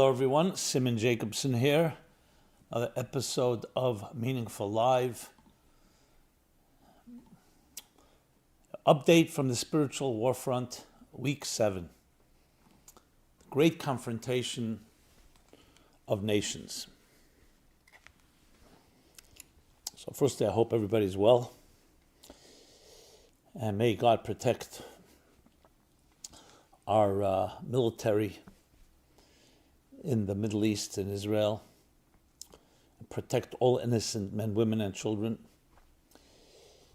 Hello everyone, Simon Jacobson here. Another episode of Meaningful Live. Update from the spiritual Warfront, week 7. The great confrontation of nations. So firstly, I hope everybody's well. And may God protect our military in the Middle East and Israel, and protect all innocent men, women, and children.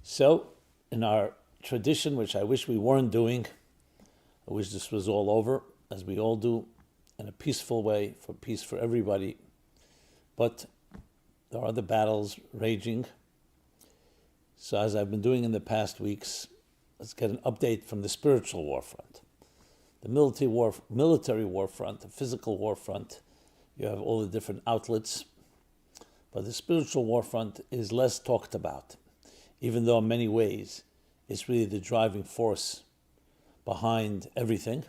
So, in our tradition, which I wish we weren't doing, I wish this was all over, as we all do, in a peaceful way, for peace for everybody. But there are the battles raging. So as I've been doing in the past weeks, let's get an update from the spiritual warfront. The military warfront, the physical warfront, you have all the different outlets. But the spiritual warfront is less talked about, even though in many ways it's really the driving force behind everything,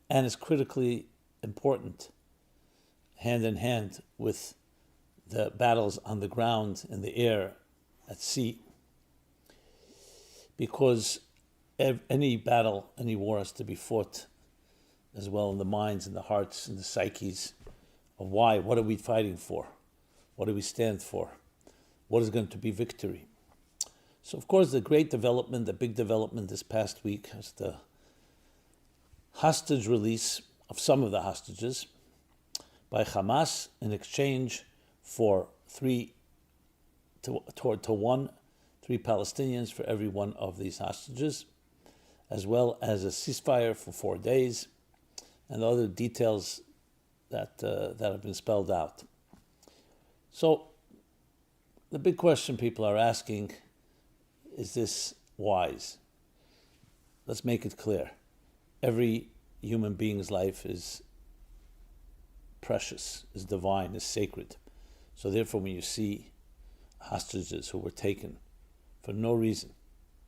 and it's critically important, hand in hand with the battles on the ground, in the air, at sea, because any battle, any war has to be fought as well in the minds and the hearts and the psyches of why, what are we fighting for? What do we stand for? What is going to be victory? So of course the great development, the big development this past week is the hostage release of some of the hostages by Hamas in exchange for three Palestinians for every one of these hostages, as well as a ceasefire for 4 days, and other details that have been spelled out. So the big question people are asking, is this wise? Let's make it clear. Every human being's life is precious, is divine, is sacred. So therefore when you see hostages who were taken for no reason,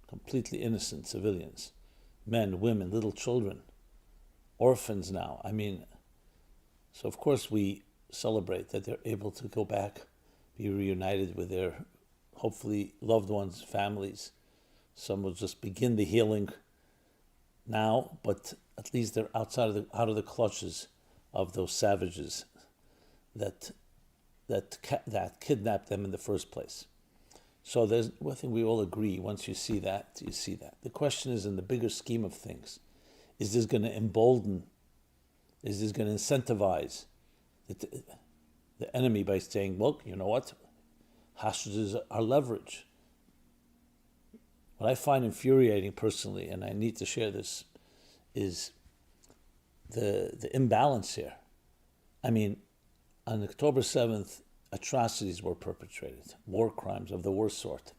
completely innocent civilians, men, women, little children, orphans now. So of course we celebrate that they're able to go back, be reunited with their, hopefully, loved ones, families. Some will just begin the healing now, but at least they're out of the clutches of those savages that kidnapped them in the first place. So I think we all agree, once you see that, you see that. The question is, in the bigger scheme of things, is this going to embolden, is this going to incentivize the enemy by saying, look, you know what, hostages are leverage. What I find infuriating personally, and I need to share this, is the imbalance here. On October 7th, atrocities were perpetrated, war crimes of the worst sort.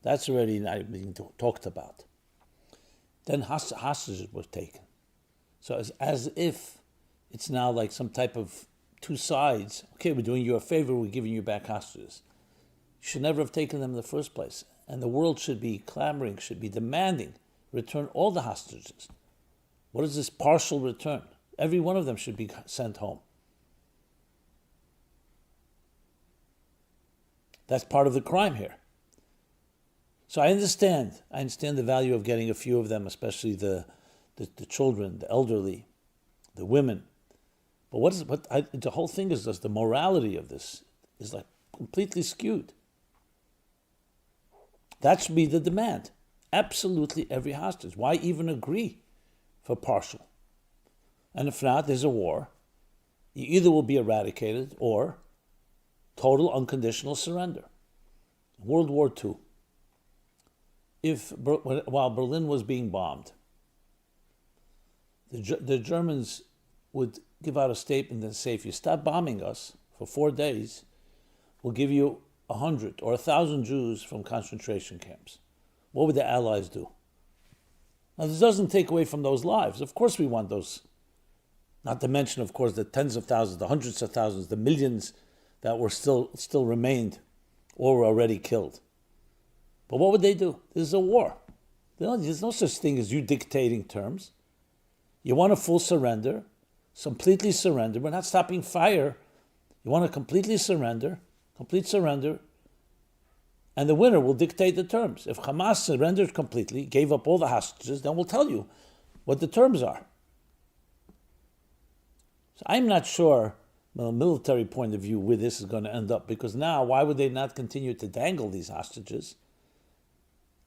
That's already not being talked about. Then hostages were taken. So as if it's now like some type of two sides. Okay, we're doing you a favor, we're giving you back hostages. You should never have taken them in the first place. And the world should be clamoring, should be demanding, return all the hostages. What is this partial return? Every one of them should be sent home. That's part of the crime here. So I understand the value of getting a few of them, especially the children, the elderly, the women. But the whole thing is the morality of this is like completely skewed. That should be the demand. Absolutely every hostage. Why even agree for partial? And if not, there's a war. You either will be eradicated or total unconditional surrender. World War II. While Berlin was being bombed, the Germans would give out a statement and say, if you stop bombing us for 4 days, we'll give you 100 or 1,000 Jews from concentration camps. What would the Allies do? Now, this doesn't take away from those lives. Of course we want those. Not to mention, of course, the tens of thousands, the hundreds of thousands, the millions that were still remained or were already killed. But what would they do? This is a war. There's no such thing as you dictating terms. You want a full surrender, completely surrender. We're not stopping fire. You want to completely surrender, complete surrender, and the winner will dictate the terms. If Hamas surrendered completely, gave up all the hostages, then we'll tell you what the terms are. So I'm not sure, from a military point of view, where this is going to end up, because now, why would they not continue to dangle these hostages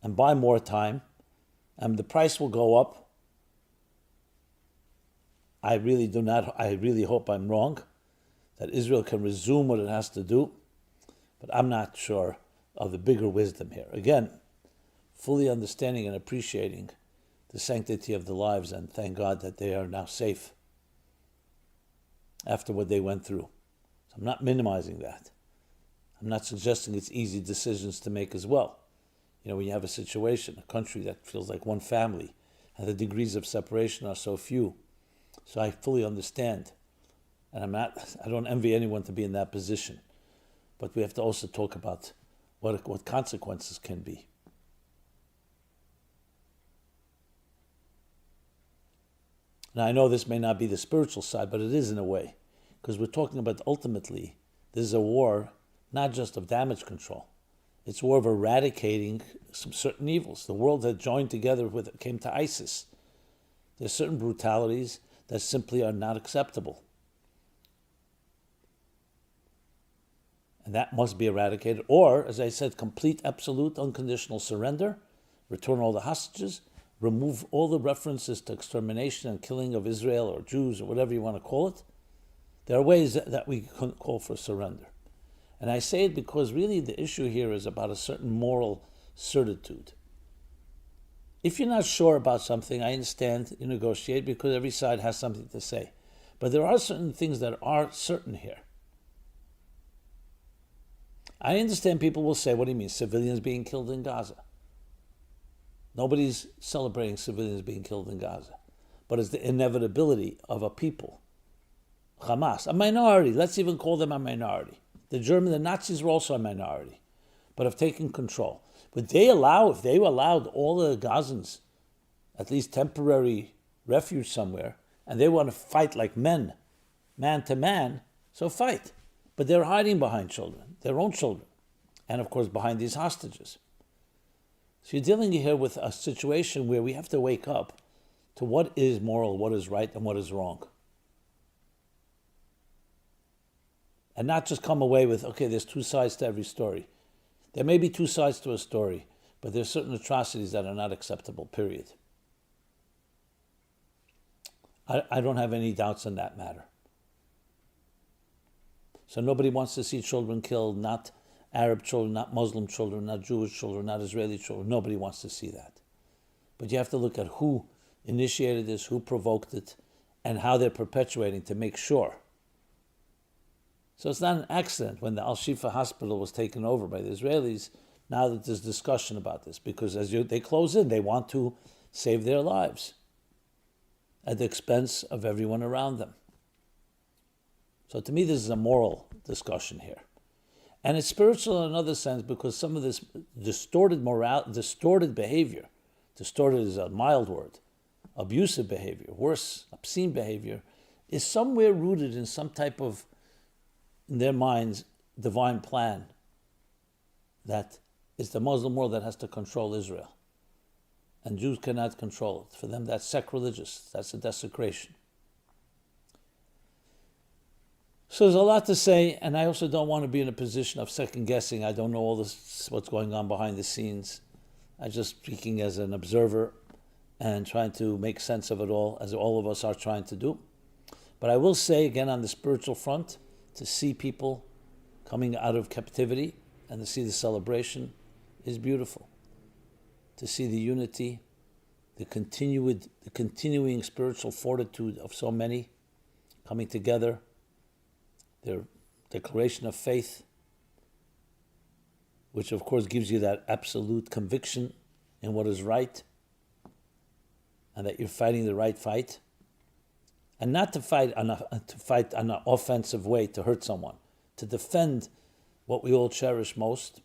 and buy more time, and the price will go up? I really hope I'm wrong, that Israel can resume what it has to do, but I'm not sure of the bigger wisdom here. Again, fully understanding and appreciating the sanctity of the lives, and thank God that they are now safe after what they went through. So I'm not minimizing that. I'm not suggesting it's easy decisions to make as well. When you have a situation, a country that feels like one family, and the degrees of separation are so few. So I fully understand. And I don't envy anyone to be in that position. But we have to also talk about what consequences can be. Now, I know this may not be the spiritual side, but it is in a way, because we're talking about, ultimately, this is a war not just of damage control. It's a war of eradicating some certain evils. The world that joined together came to ISIS. There's certain brutalities that simply are not acceptable. And that must be eradicated. Or, as I said, complete, absolute, unconditional surrender, return all the hostages, remove all the references to extermination and killing of Israel or Jews or whatever you want to call it. There are ways that we can call for surrender. And I say it because really the issue here is about a certain moral certitude. If you're not sure about something, I understand you negotiate because every side has something to say. But there are certain things that are certain here. I understand people will say, what do you mean, civilians being killed in Gaza? Nobody's celebrating civilians being killed in Gaza. But it's the inevitability of a people. Hamas, a minority, let's even call them a minority. The Nazis were also a minority, but have taken control. But if they allowed all the Gazans at least temporary refuge somewhere, and they want to fight like men, man to man, so fight. But they're hiding behind children, their own children, and of course behind these hostages. So you're dealing here with a situation where we have to wake up to what is moral, what is right, and what is wrong. And not just come away with, okay, there's two sides to every story. There may be two sides to a story, but there's certain atrocities that are not acceptable, period. I don't have any doubts on that matter. So nobody wants to see children killed, not Arab children, not Muslim children, not Jewish children, not Israeli children. Nobody wants to see that. But you have to look at who initiated this, who provoked it, and how they're perpetuating to make sure. So it's not an accident when the Al-Shifa hospital was taken over by the Israelis, now that there's discussion about this, because they close in, they want to save their lives at the expense of everyone around them. So to me, this is a moral discussion here. And it's spiritual in another sense because some of this distorted behavior, distorted is a mild word, abusive behavior, worse, obscene behavior, is somewhere rooted in some type of, in their minds, divine plan that it's the Muslim world that has to control Israel. And Jews cannot control it. For them, that's sacrilegious. That's a desecration. So there's a lot to say, and I also don't want to be in a position of second guessing. I don't know all this, what's going on behind the scenes. I'm just speaking as an observer and trying to make sense of it all, as all of us are trying to do. But I will say, again, on the spiritual front, to see people coming out of captivity and to see the celebration is beautiful. To see the unity, the continuing spiritual fortitude of so many coming together, their declaration of faith, which of course gives you that absolute conviction in what is right and that you're fighting the right fight, and not to fight on an offensive way to hurt someone, to defend what we all cherish most.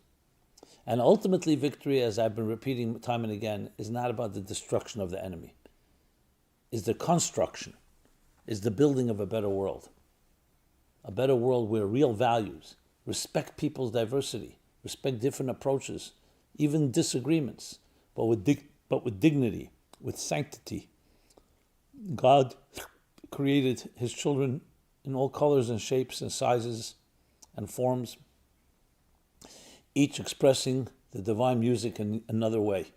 And ultimately, victory, as I've been repeating time and again, is not about the destruction of the enemy. It's the construction is the building of a better world. A better world where real values, respect people's diversity, respect different approaches, even disagreements, but with dignity, with sanctity. God created his children in all colors and shapes and sizes and forms, each expressing the divine music in another way.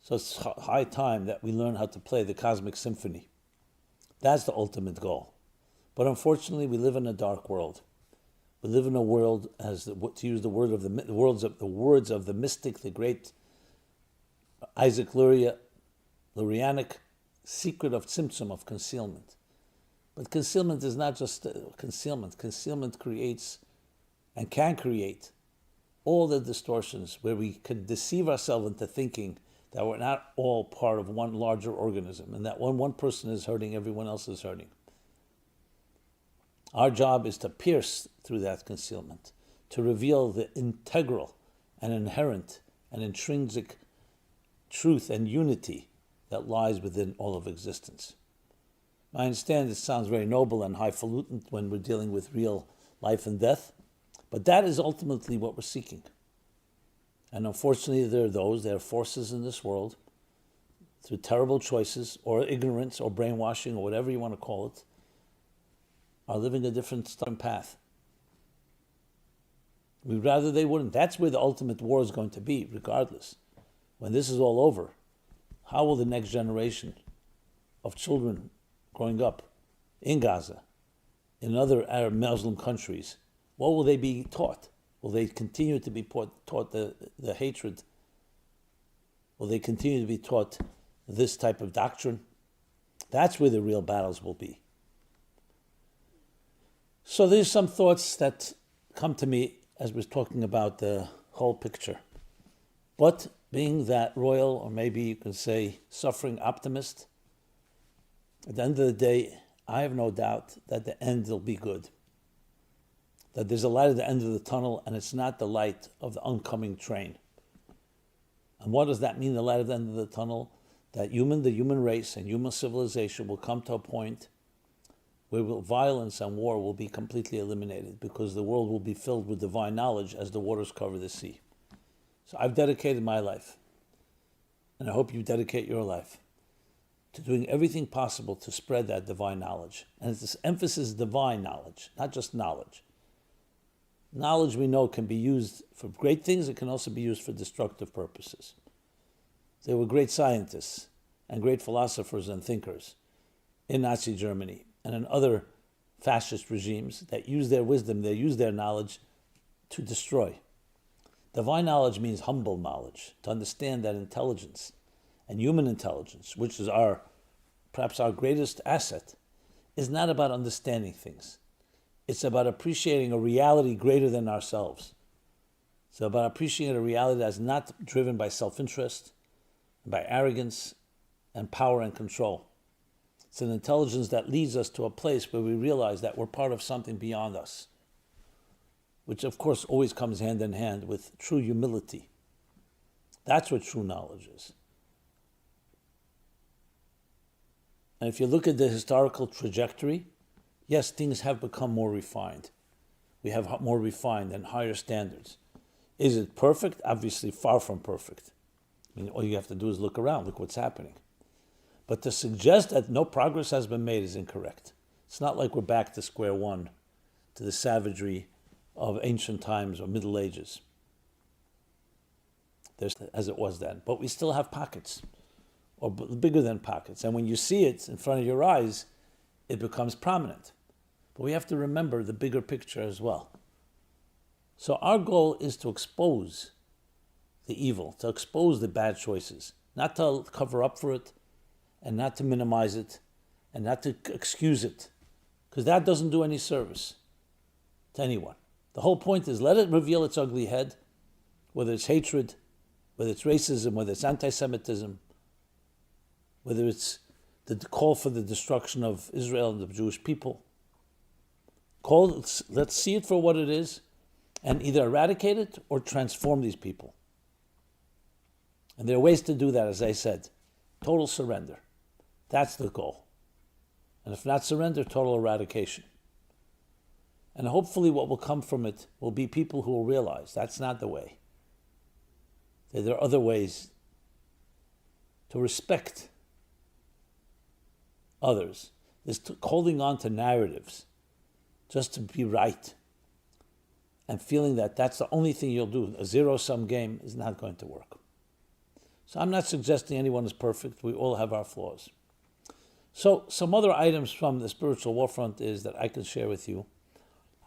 So it's high time that we learn how to play the cosmic symphony. That's the ultimate goal. But unfortunately, we live in a dark world. We live in a world, to use the words of the mystic, the great Isaac Lurianic, secret of tzimtzum, of concealment. But concealment is not just concealment. Concealment creates and can create all the distortions where we can deceive ourselves into thinking that we're not all part of one larger organism and that when one person is hurting, everyone else is hurting. Our job is to pierce through that concealment, to reveal the integral and inherent and intrinsic truth and unity that lies within all of existence. I understand it sounds very noble and highfalutin when we're dealing with real life and death, but that is ultimately what we're seeking. And unfortunately, there are forces in this world, through terrible choices or ignorance or brainwashing or whatever you want to call it, are living a different path. We'd rather they wouldn't. That's where the ultimate war is going to be, regardless. When this is all over, how will the next generation of children growing up in Gaza, in other Arab Muslim countries, what will they be taught? Will they continue to be taught the hatred? Will they continue to be taught this type of doctrine? That's where the real battles will be. So there's some thoughts that come to me as we're talking about the whole picture. But being that royal, or maybe you can say suffering optimist, at the end of the day, I have no doubt that the end will be good. That there's a light at the end of the tunnel, and it's not the light of the oncoming train. And what does that mean, the light at the end of the tunnel? That the human race and human civilization will come to a point where violence and war will be completely eliminated, because the world will be filled with divine knowledge as the waters cover the sea. So I've dedicated my life, and I hope you dedicate your life, to doing everything possible to spread that divine knowledge. And this emphasis, divine knowledge, not just knowledge. Knowledge, we know, can be used for great things. It can also be used for destructive purposes. There were great scientists and great philosophers and thinkers in Nazi Germany and in other fascist regimes that use their wisdom, they use their knowledge to destroy. Divine knowledge means humble knowledge, to understand that intelligence and human intelligence, which is perhaps our greatest asset, is not about understanding things. It's about appreciating a reality greater than ourselves. It's about appreciating a reality that's not driven by self-interest, by arrogance and power and control. It's an intelligence that leads us to a place where we realize that we're part of something beyond us, which of course always comes hand in hand with true humility. That's what true knowledge is. And if you look at the historical trajectory, yes, things have become more refined. We have more refined and higher standards. Is it perfect? Obviously far from perfect. I mean, all you have to do is look around, look what's happening. But to suggest that no progress has been made is incorrect. It's not like we're back to square one, to the savagery of ancient times or Middle Ages, as it was then. But we still have pockets, or bigger than pockets. And when you see it in front of your eyes, it becomes prominent. But we have to remember the bigger picture as well. So our goal is to expose the evil, to expose the bad choices, not to cover up for it, and not to minimize it, and not to excuse it, because that doesn't do any service to anyone. The whole point is let it reveal its ugly head, whether it's hatred, whether it's racism, whether it's anti-Semitism, whether it's the call for the destruction of Israel and the Jewish people. Let's see it for what it is, and either eradicate it or transform these people. And there are ways to do that, as I said. Total surrender. That's the goal. And if not surrender, total eradication. And hopefully what will come from it will be people who will realize that's not the way. That there are other ways to respect others. This holding on to narratives just to be right and feeling that that's the only thing you'll do. A zero-sum game is not going to work. So I'm not suggesting anyone is perfect. We all have our flaws. So some other items from the spiritual warfront is that I can share with you.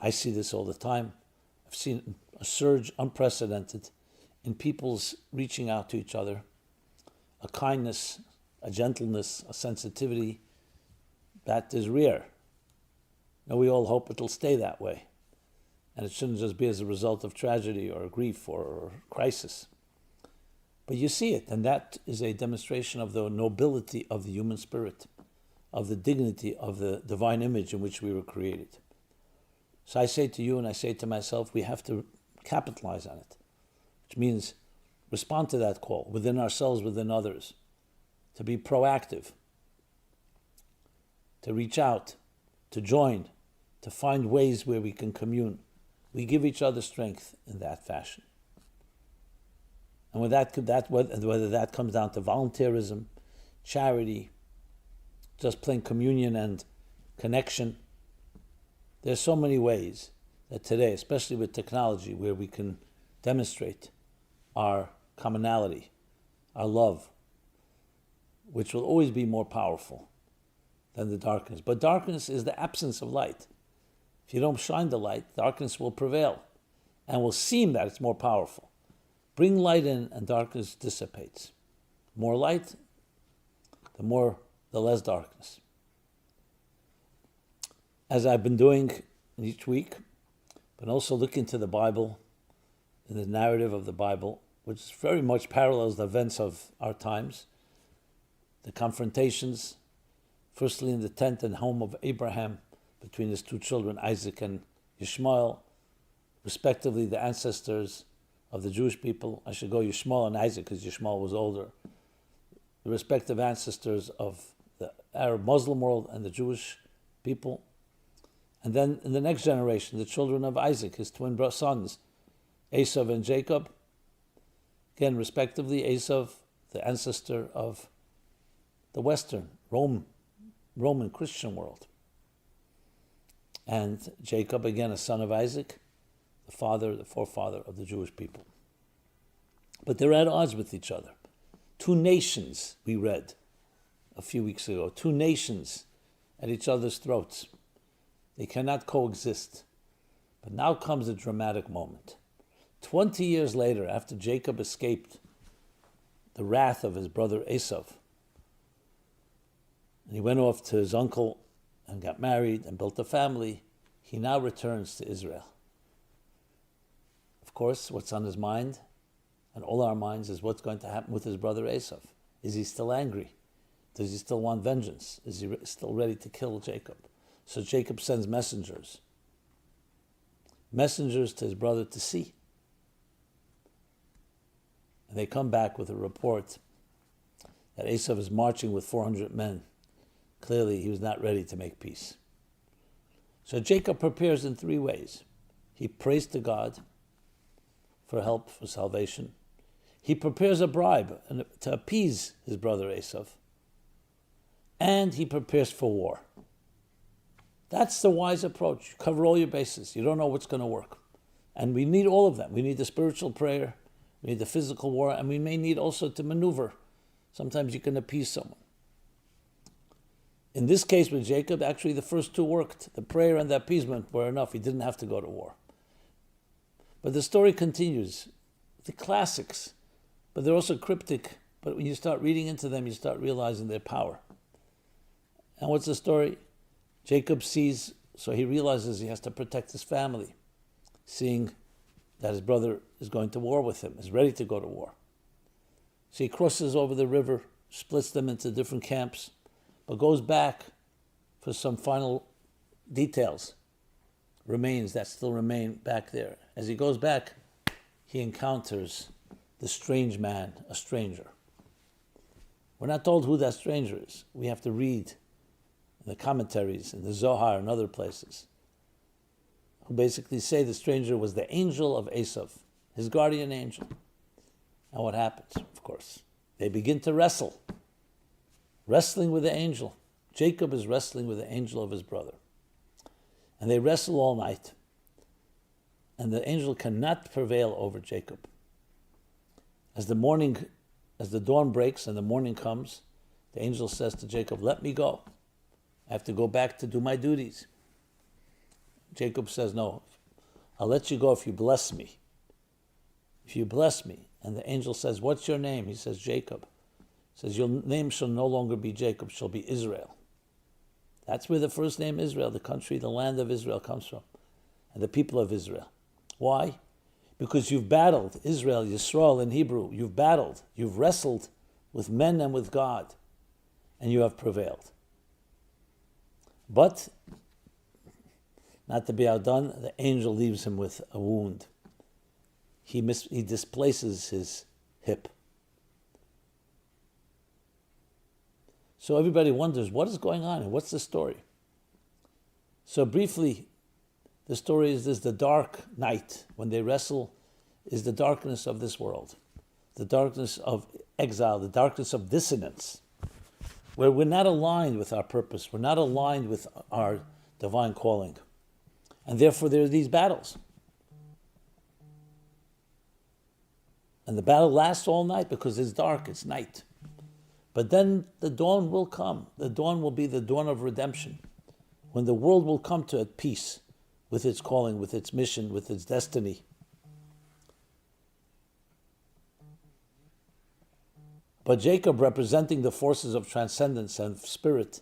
I see this all the time. I've seen a surge unprecedented in people's reaching out to each other, a kindness, a gentleness, a sensitivity that is rare. And we all hope it'll stay that way. And it shouldn't just be as a result of tragedy or grief or crisis. But you see it, and that is a demonstration of the nobility of the human spirit, of the dignity of the divine image in which we were created. So I say to you and I say to myself, we have to capitalize on it, which means respond to that call within ourselves, within others, to be proactive, to reach out, to join, to find ways where we can commune. We give each other strength in that fashion. And whether that comes down to volunteerism, charity, just plain communion and connection, there's so many ways that today, especially with technology, where we can demonstrate our commonality, our love, which will always be more powerful than the darkness. But darkness is the absence of light. If you don't shine the light, darkness will prevail and will seem that it's more powerful. Bring light in and darkness dissipates. More light, the less darkness. As I've been doing each week, but also looking to the Bible, in the narrative of the Bible, which very much parallels the events of our times, the confrontations, firstly in the tent and home of Abraham, between his two children, Isaac and Ishmael, respectively the ancestors of the Jewish people. I should go Ishmael and Isaac because Ishmael was older. The respective ancestors of the Arab Muslim world and the Jewish people. And then in the next generation, the children of Isaac, his twin sons, Esau and Jacob. Again, respectively, Esau, the ancestor of the Western, Roman Christian world. And Jacob, again, a son of Isaac, the forefather of the Jewish people. But they're at odds with each other. Two nations, we read a few weeks ago, two nations at each other's throats. They cannot coexist. But now comes a dramatic moment. 20 years later, after Jacob escaped the wrath of his brother Esau, and he went off to his uncle and got married and built a family, he now returns to Israel. Of course, what's on his mind, and all our minds, is what's going to happen with his brother Esau. Is he still angry? Does he still want vengeance? Is he still ready to kill Jacob? So Jacob sends messengers to his brother to see. And they come back with a report that Esau is marching with 400 men. Clearly, he was not ready to make peace. So Jacob prepares in three ways. He prays to God for help, for salvation. He prepares a bribe to appease his brother Esau. And he prepares for war. That's the wise approach. You cover all your bases. You don't know what's going to work. And we need all of them. We need the spiritual prayer, we need the physical war, and we may need also to maneuver. Sometimes you can appease someone. In this case with Jacob, actually the first two worked. The prayer and the appeasement were enough. He didn't have to go to war. But the story continues. The classics, but they're also cryptic. But when you start reading into them, you start realizing their power. And what's the story? Jacob sees, so he realizes he has to protect his family, seeing that his brother is going to war with him, is ready to go to war. So he crosses over the river, splits them into different camps, but goes back for some final details, remains that still remain back there. As he goes back, he encounters the strange man, a stranger. We're not told who that stranger is. We have to read the commentaries, in the Zohar and other places, who basically say the stranger was the angel of Esav, his guardian angel. And what happens? Of course, they begin to wrestling with the angel. Jacob is wrestling with the angel of his brother. And they wrestle all night. And the angel cannot prevail over Jacob. As the dawn breaks and the morning comes, the angel says to Jacob, "Let me go. I have to go back to do my duties." Jacob says, "No, I'll let you go if you bless me. If you bless me." And the angel says, "What's your name?" He says, "Jacob." He says, "Your name shall no longer be Jacob, shall be Israel." That's where the first name Israel, the country, the land of Israel comes from, and the people of Israel. Why? Because you've battled, Israel, Yisrael in Hebrew, you've battled, you've wrestled with men and with God, and you have prevailed. But, not to be outdone, the angel leaves him with a wound. He displaces his hip. So everybody wonders, what is going on and what's the story? So briefly, the story is this: the dark night, when they wrestle, is the darkness of this world, the darkness of exile, the darkness of dissonance, where we're not aligned with our purpose, we're not aligned with our divine calling. And therefore there are these battles. And the battle lasts all night because it's dark, it's night. But then the dawn will come. The dawn will be the dawn of redemption, when the world will come to peace with its calling, with its mission, with its destiny. But Jacob, representing the forces of transcendence and spirit,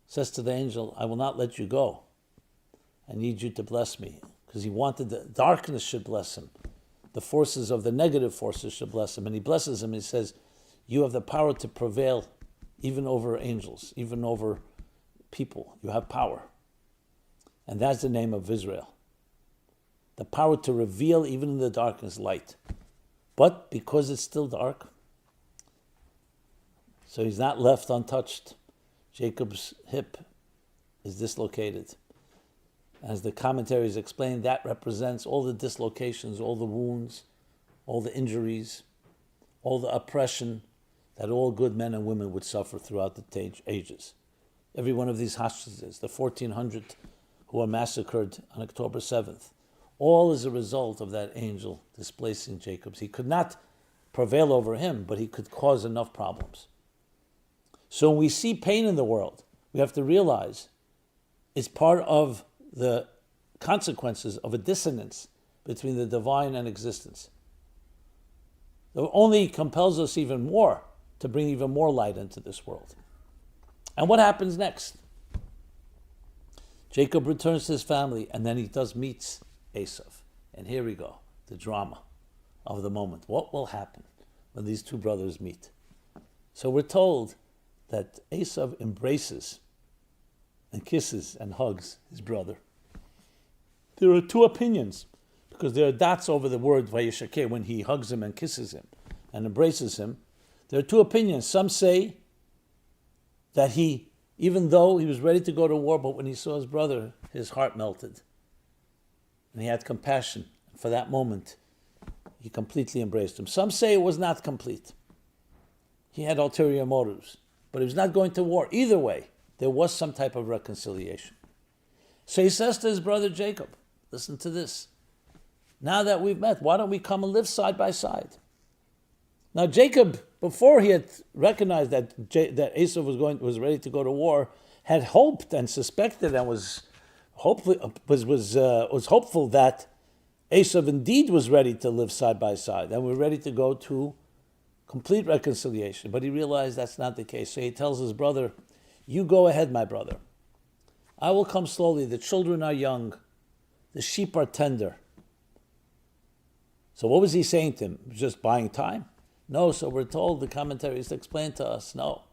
says to the angel, "I will not let you go. I need you to bless me." Because he wanted the darkness should bless him. The forces of the negative forces should bless him. And he blesses him. He says, "You have the power to prevail even over angels, even over people. You have power." And that's the name of Israel. The power to reveal even in the darkness light. But because it's still dark, so he's not left untouched. Jacob's hip is dislocated. As the commentaries explain, that represents all the dislocations, all the wounds, all the injuries, all the oppression that all good men and women would suffer throughout the ages. Every one of these hostages, the 1,400 who were massacred on October 7th, all is a result of that angel displacing Jacob. He could not prevail over him, but he could cause enough problems. So when we see pain in the world, we have to realize it's part of the consequences of a dissonance between the divine and existence. It only compels us even more to bring even more light into this world. And what happens next? Jacob returns to his family, and then he meets Esav. And here we go, the drama of the moment. What will happen when these two brothers meet? So we're told that Esav embraces and kisses and hugs his brother. There are two opinions, because there are dots over the word Vayishakeh when he hugs him and kisses him and embraces him. There are two opinions. Some say that he, even though he was ready to go to war, but when he saw his brother, his heart melted. And he had compassion. For that moment, he completely embraced him. Some say it was not complete. He had ulterior motives, but he was not going to war. Either way, there was some type of reconciliation. So he says to his brother Jacob, listen to this. Now that we've met, why don't we come and live side by side? Now Jacob, before he had recognized that Esav was ready to go to war, had hoped and suspected and was hopeful that Esav indeed was ready to live side by side and were ready to go to complete reconciliation. But he realized that's not the case. So he tells his brother, "You go ahead, my brother. I will come slowly. The children are young. The sheep are tender." So what was he saying to him? Just buying time? No, so we're told, the commentaries explain to us, no.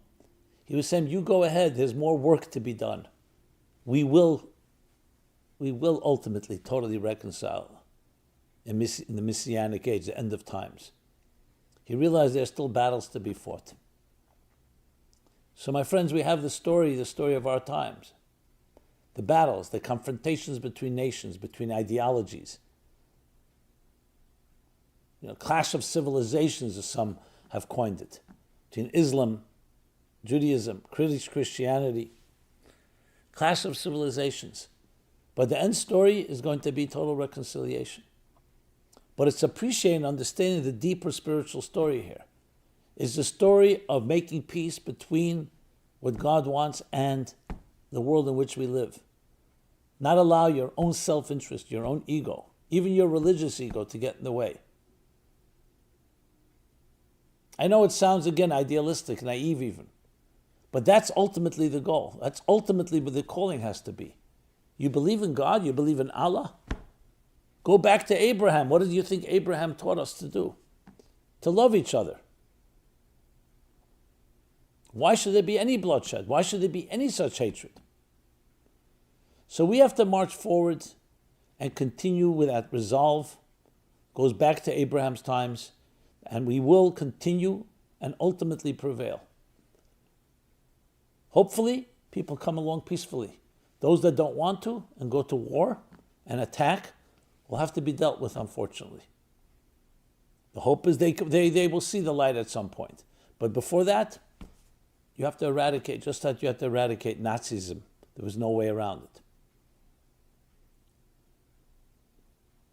He was saying, you go ahead, there's more work to be done. We will ultimately totally reconcile in the Messianic age, the end of times. He realized there's still battles to be fought. So my friends, we have the story of our times. The battles, the confrontations between nations, between ideologies. Clash of civilizations, as some have coined it, between Islam, Judaism, Christianity. Clash of civilizations. But the end story is going to be total reconciliation. But it's appreciating, understanding the deeper spiritual story here. Is the story of making peace between what God wants and the world in which we live. Not allow your own self-interest, your own ego, even your religious ego to get in the way. I know it sounds, again, idealistic, naive even. But that's ultimately the goal. That's ultimately what the calling has to be. You believe in God, you believe in Allah. Go back to Abraham. What did you think Abraham taught us to do? To love each other. Why should there be any bloodshed? Why should there be any such hatred? So we have to march forward and continue with that resolve. Goes back to Abraham's times, and we will continue and ultimately prevail. Hopefully, people come along peacefully. Those that don't want to and go to war and attack will have to be dealt with, unfortunately. The hope is they will see the light at some point. But before that, you have to eradicate, just like you have to eradicate Nazism. There was no way around it.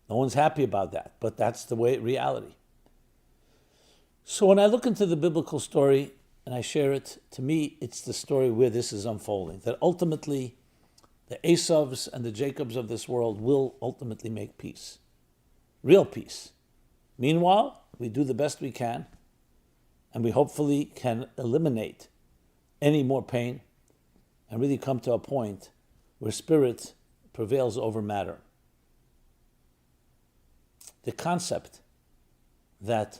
No one's happy about that, but that's the reality. So when I look into the biblical story and I share it, to me, it's the story where this is unfolding. That ultimately, the Esavs and the Jacobs of this world will ultimately make peace. Real peace. Meanwhile, we do the best we can, and we hopefully can eliminate any more pain and really come to a point where spirit prevails over matter. The concept that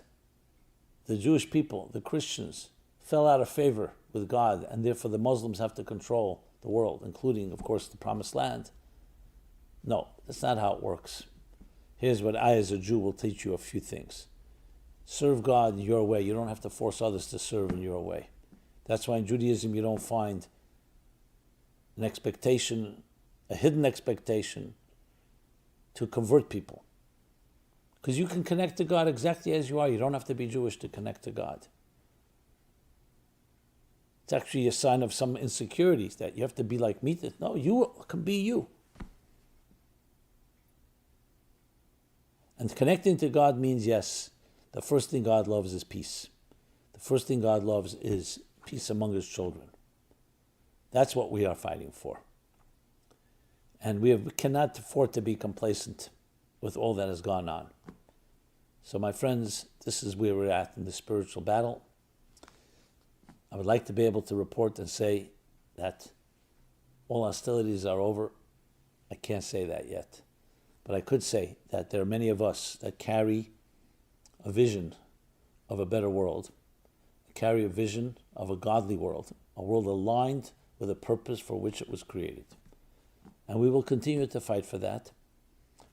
the Jewish people, the Christians, fell out of favor with God, and therefore the Muslims have to control the world, including, of course, the Promised Land. No, that's not how it works. Here's what I, as a Jew, will teach you a few things. Serve God in your way. You don't have to force others to serve in your way. That's why in Judaism you don't find an expectation, a hidden expectation to convert people. Because you can connect to God exactly as you are. You don't have to be Jewish to connect to God. It's actually a sign of some insecurities that you have to be like me. No, you can be you. And connecting to God means, yes, the first thing God loves is peace. The first thing God loves is peace among his children. That's what we are fighting for. And we cannot afford to be complacent with all that has gone on. So my friends, this is where we're at in the spiritual battle. I would like to be able to report and say that all hostilities are over. I can't say that yet. But I could say that there are many of us that carry a vision of a better world, carry a vision of a godly world, a world aligned with a purpose for which it was created. And we will continue to fight for that,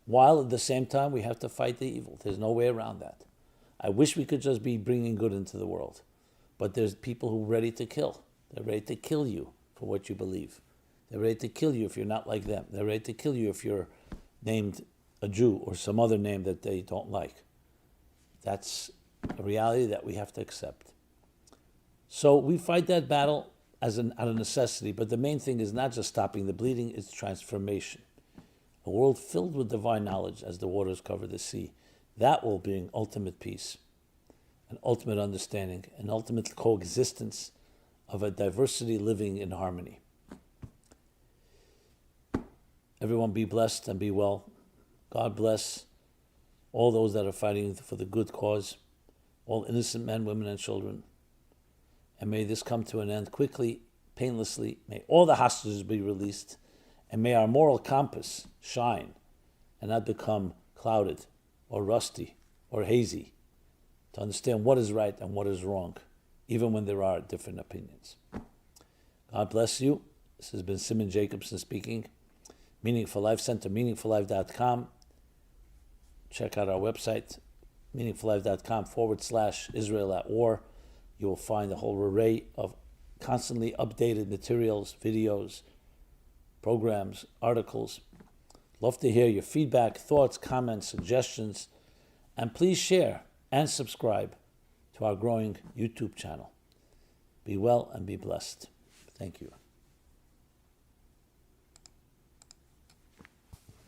while at the same time we have to fight the evil. There's no way around that. I wish we could just be bringing good into the world. But there's people who are ready to kill. They're ready to kill you for what you believe. They're ready to kill you if you're not like them. They're ready to kill you if you're named a Jew or some other name that they don't like. That's a reality that we have to accept. So we fight that battle out of necessity, but the main thing is not just stopping the bleeding, it's transformation. A world filled with divine knowledge as the waters cover the sea. That will bring ultimate peace, an ultimate understanding, an ultimate coexistence of a diversity living in harmony. Everyone be blessed and be well. God bless all those that are fighting for the good cause, all innocent men, women, and children. And may this come to an end quickly, painlessly. May all the hostages be released, and may our moral compass shine and not become clouded or rusty or hazy, to understand what is right and what is wrong, even when there are different opinions. God bless you. This has been Simon Jacobson speaking. Meaningful Life Center, meaningfullife.com. Check out our website, meaningfullife.com /Israel at War. You will find a whole array of constantly updated materials, videos, programs, articles. Love to hear your feedback, thoughts, comments, suggestions, and please share and subscribe to our growing YouTube channel. Be well and be blessed. Thank you.